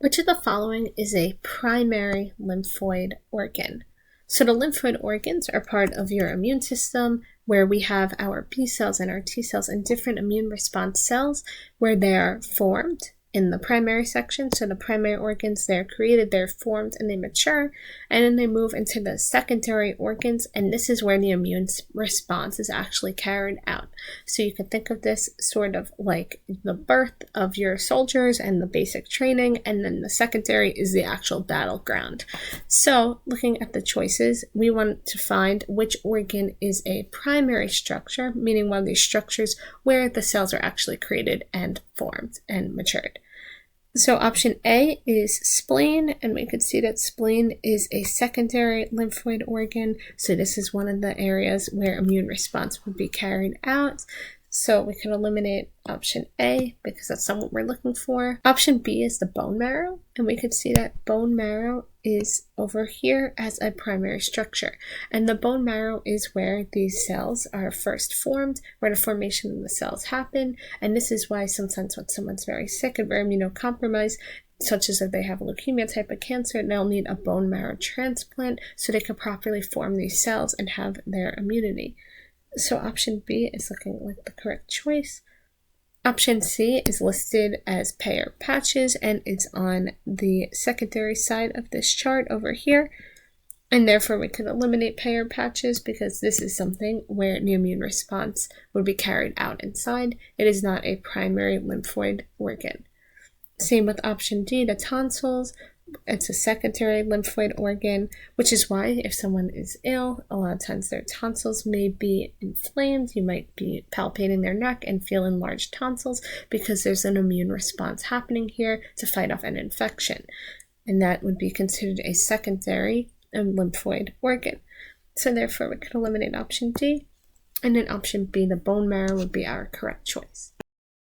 Which of the following is a primary lymphoid organ? So the lymphoid organs are part of your immune system, where we have our B cells and our T cells and different immune response cells where they are formed in the primary section. So the primary organs, they're created, they're formed, and they mature, and then they move into the secondary organs, and this is where the immune response is actually carried out. So you can think of this sort of like the birth of your soldiers and the basic training, and then the secondary is the actual battleground. So looking at the choices, we want to find which organ is a primary structure, meaning one of these structures where the cells are actually created and formed and matured. So option A is spleen, and we could see that spleen is a secondary lymphoid organ. So this is one of the areas where immune response would be carried out. So we can eliminate option A because that's not what we're looking for. Option B is the bone marrow, and we could see that bone marrow is over here as a primary structure. And the bone marrow is where these cells are first formed, where the formation of the cells happen. And this is why sometimes when someone's very sick and very immunocompromised, such as if they have a leukemia type of cancer, they'll need a bone marrow transplant so they can properly form these cells and have their immunity. So option B is looking like the correct choice. Option C is listed as Peyer's patches and it's on the secondary side of this chart over here. And therefore we can eliminate Peyer's patches because this is something where the immune response would be carried out inside. It is not a primary lymphoid organ. Same with option D, the tonsils. It's a secondary lymphoid organ, which is why if someone is ill, a lot of times their tonsils may be inflamed. You might be palpating their neck and feel enlarged tonsils because there's an immune response happening here to fight off an infection. And that would be considered a secondary lymphoid organ. So therefore we could eliminate option D. And then option B, the bone marrow, would be our correct choice.